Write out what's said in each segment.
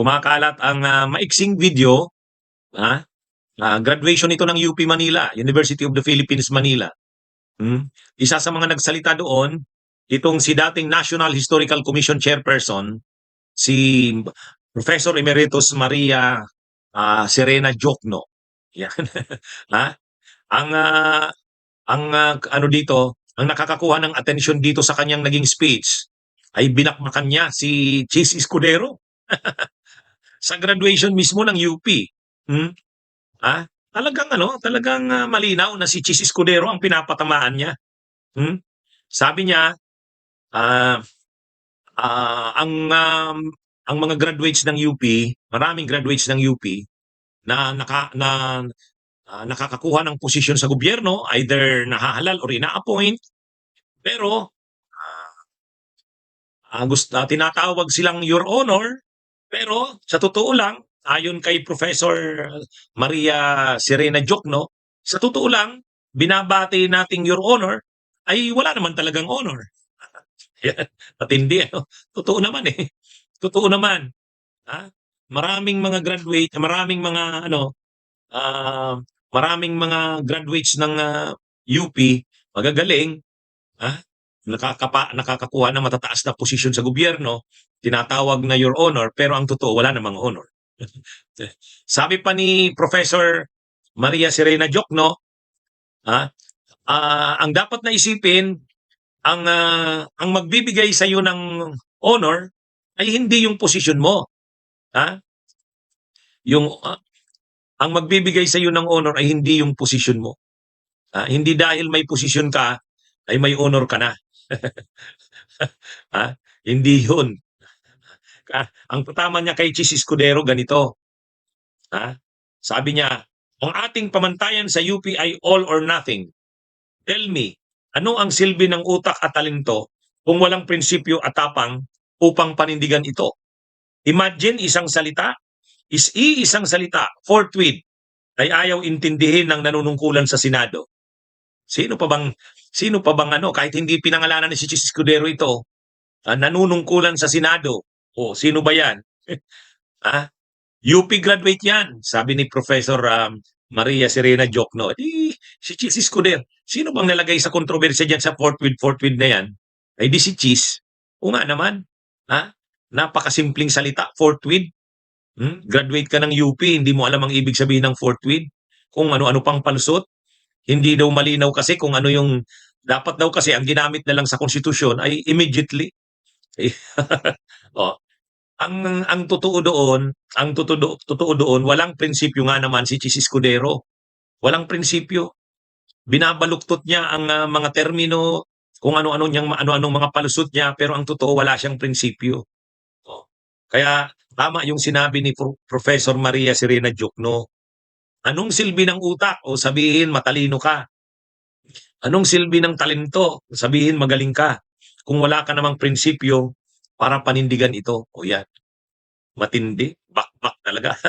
kumakalat ang maiksing video, ah, graduation ito ng UP Manila, University of the Philippines Manila. Isa sa mga nagsalita doon, itong si dating National Historical Commission Chairperson, si Professor Emeritus Maria Serena Jokno. Yan. Ha? Ano dito, ang nakakakuha ng atensyon dito sa kanyang naging speech ay binakbakan niya si Chis Escudero sa graduation mismo ng UP. Talagang malinaw na si Chis Escudero ang pinapatamaan niya. Sabi niya, ang mga graduates ng UP, maraming graduates ng UP na nakakakuha ng posisyon sa gobyerno, either nahahalal or ina-appoint, pero tinatawag silang Your Honor, pero sa totoo lang, ayon kay Professor Maria Serena Jokno, sa totoo lang, binabati nating Your Honor ay wala naman talagang honor. Patindi, ano? Totoo naman eh. Totoo naman. Maraming mga graduate, maraming mga graduates ng UP, magagaling, nakakakuha ng matataas na posisyon sa gobyerno, tinatawag na Your Honor, pero ang totoo, wala namang honor. Sabi pa ni Professor Maria Serena Jokno, ang dapat na isipin, ang magbibigay sa iyo ng honor ay hindi yung posisyon mo. Ang magbibigay sa iyo ng honor ay hindi yung posisyon mo. Hindi dahil may posisyon ka ay may honor ka na. Hindi yun. Ang tama niya kay Chis Escudero ganito. Sabi niya, ang ating pamantayan sa UP ay all or nothing. Tell me, ano ang silbi ng utak at talento kung walang prinsipyo at tapang upang panindigan ito? Imagine isang salita, isang salita, forthwith, ay ayaw intindihin ng nanunungkulan sa Senado. Sino pa bang kahit hindi pinangalanan ni si Chis Escudero ito, nanunungkulan sa Senado? O sino ba yan? UP graduate yan, sabi ni Professor Maria Serena Jokno. Si Chis Escudero, sino bang nalagay sa kontrobersya dyan sa forthwith na yan? Ay di si Chis. O nga naman, napakasimpleng salita, forthwith. Graduate ka ng UP, hindi mo alam ang ibig sabihin ng forthwith. Kung ano-ano pang palusot. Hindi daw malinaw kasi kung ano yung, dapat daw kasi ang ginamit na lang sa konstitusyon ay immediately. Ang totoo doon, walang prinsipyo nga naman si Chis Escudero. Walang prinsipyo. Binabaluktot niya ang mga termino, kung ano-anong mga palusot niya, pero ang totoo wala siyang prinsipyo. Kaya tama yung sinabi ni Professor Maria Serena Jokno. Anong silbi ng utak? O sabihin matalino ka. Anong silbi ng talento? O sabihin magaling ka. Kung wala ka namang prinsipyo para panindigan ito. O yan. Matindi. Bakbak talaga.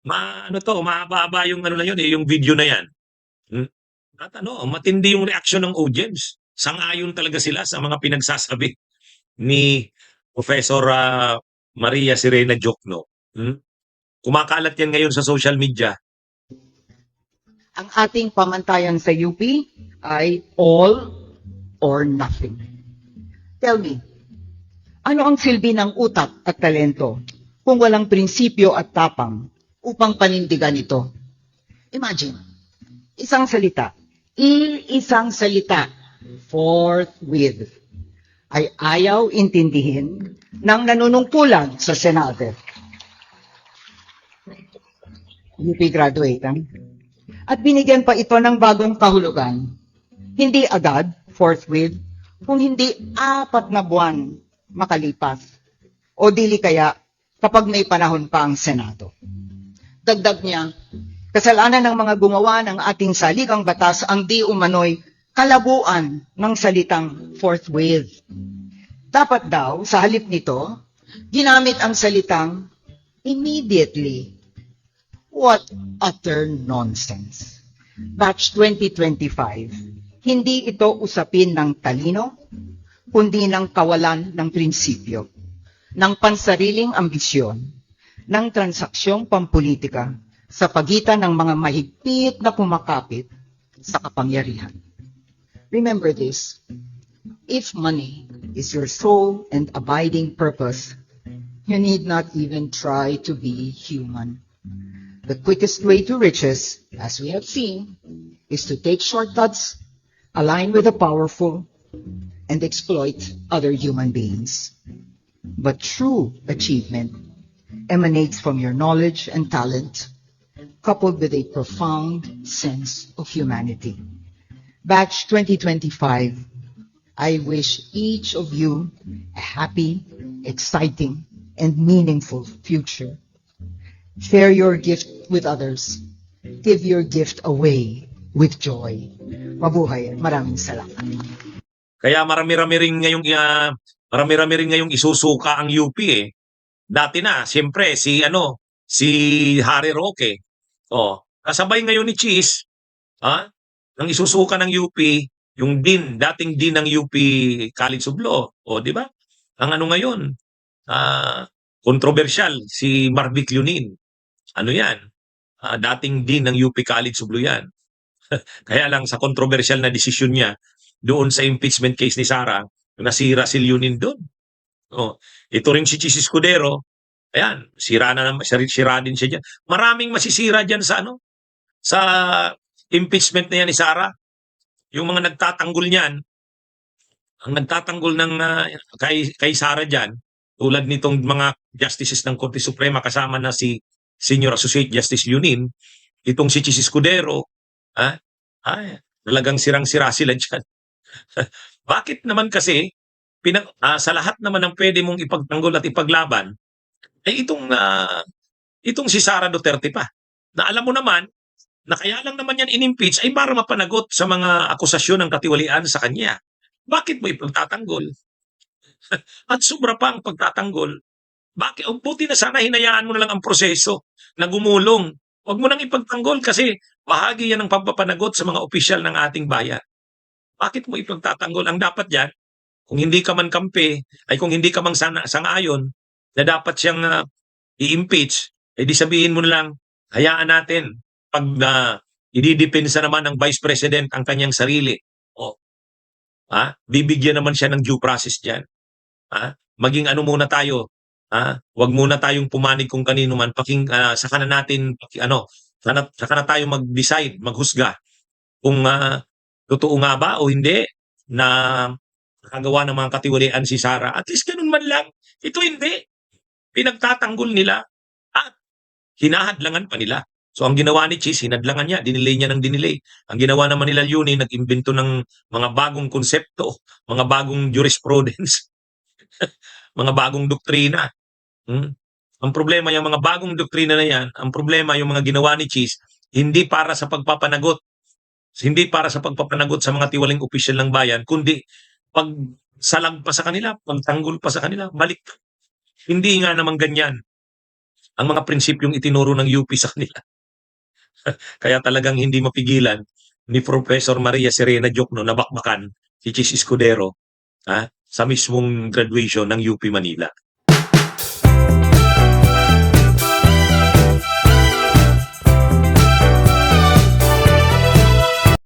Mahaba-haba yung yung video na yan. At matindi yung reaksyon ng audience. Sang-ayon talaga sila sa mga pinagsasabi ni Professor Maria Serena Jokno. Kumakalat yan ngayon sa social media. Ang ating pamantayan sa UP ay all or nothing. Tell me, ano ang silbi ng utak at talento kung walang prinsipyo at tapang upang panindigan ito? Imagine, isang salita, forthwith, ay ayaw intindihin ng nanunungkulan sa Senado. UP graduate, At binigyan pa ito ng bagong kahulugan. Hindi agad, forthwith, kung hindi 4 na buwan makalipas. O dili kaya kapag may panahon pa ang Senado. Dagdag niya, kasalanan ng mga gumawa ng ating saligang batas ang di umano'y kalabuan ng salitang forthwith. Dapat daw, sa halip nito, ginamit ang salitang immediately. What utter nonsense. Batch 2025, hindi ito usapin ng talino, kundi ng kawalan ng prinsipyo. ng pansariling ambisyon, ng transaksyong pampolitika sa pagitan ng mga mahigpit na kumakapit sa kapangyarihan. Remember this, if money is your sole and abiding purpose, you need not even try to be human. The quickest way to riches, as we have seen, is to take shortcuts, align with the powerful, and exploit other human beings. But true achievement emanates from your knowledge and talent, coupled with a profound sense of humanity. Batch 2025, I wish each of you a happy, exciting, and meaningful future. Share your gift with others. Give your gift away with joy. Mabuhay. Maraming salamat. Kaya marami-rami rin ngayong isusuka ang UP eh. Dati na, siyempre si Harry Roque. Oh, kasabay ngayon ni Cheese, nang isusuka ng UP, yung dating dean ng UP College of Law, di ba? Ang ngayon, kontrobersyal si Marvic Lunin. Ano yan? Dating dean ng UP College of Law yan. Kaya lang sa kontrobersyal na desisyon niya doon sa impeachment case ni Sara, nasira si Lunin doon. Ito rin si Chis Escudero, ayan, sira din siya dyan. Maraming masisira dyan sa impeachment na yan ni Sara. Yung mga nagtatanggol niyan, ang nagtatanggol ng kay Sara dyan, tulad nitong mga justices ng Korte Suprema kasama na si Senior Associate Justice Lunin, itong si Chis Escudero, talagang sirang-sira sila dyan. Bakit naman kasi, sa lahat naman ng pwede mong ipagtanggol at ipaglaban, ay itong si Sara Duterte pa. Na alam mo naman, na kaya lang naman yan in-impeach ay para mapanagot sa mga akusasyon ng katiwalian sa kanya. Bakit mo ipagtatanggol? At sobra pa ang pagtatanggol. Bakit? Buti na sana hinayaan mo na lang ang proseso na gumulong. Huwag mo nang ipagtanggol kasi bahagi yan ng pagpapanagot sa mga opisyal ng ating bayan. Bakit mo ipagtatanggol? Ang dapat yan, kung hindi ka man kampe, ay kung hindi ka man sangayon, na dapat siyang i-impeach, di sabihin mo na lang, hayaan natin, pag ididepensa naman ng Vice President ang kanyang sarili, bibigyan naman siya ng due process dyan. Maging muna tayo, wag muna tayong pumanig kung kanino man, saka na tayo mag-decide, maghusga, kung totoo nga ba o hindi na nakagawa ng mga katiwalian si Sara. At least ganun man lang. Ito hindi. Pinagtatanggol nila at hinahadlangan pa nila. So ang ginawa ni Cheese, hinadlangan niya, dinilay niya ng dinilay. Ang ginawa naman nila Lunin, nag-imbento ng mga bagong konsepto, mga bagong jurisprudence, mga bagong doktrina. Ang problema yung mga bagong doktrina na yan, ang problema yung mga ginawa ni Cheese, hindi para sa pagpapanagot sa mga tiwaling opisyal ng bayan, kundi pagsalag pa sa kanila, pagtanggol pa sa kanila, balik. Hindi nga naman ganyan ang mga prinsipyong itinuro ng UP sa kanila. Kaya talagang hindi mapigilan ni Professor Maria Serena Diokno na bakbakan si Chis Escudero sa mismong graduation ng UP Manila.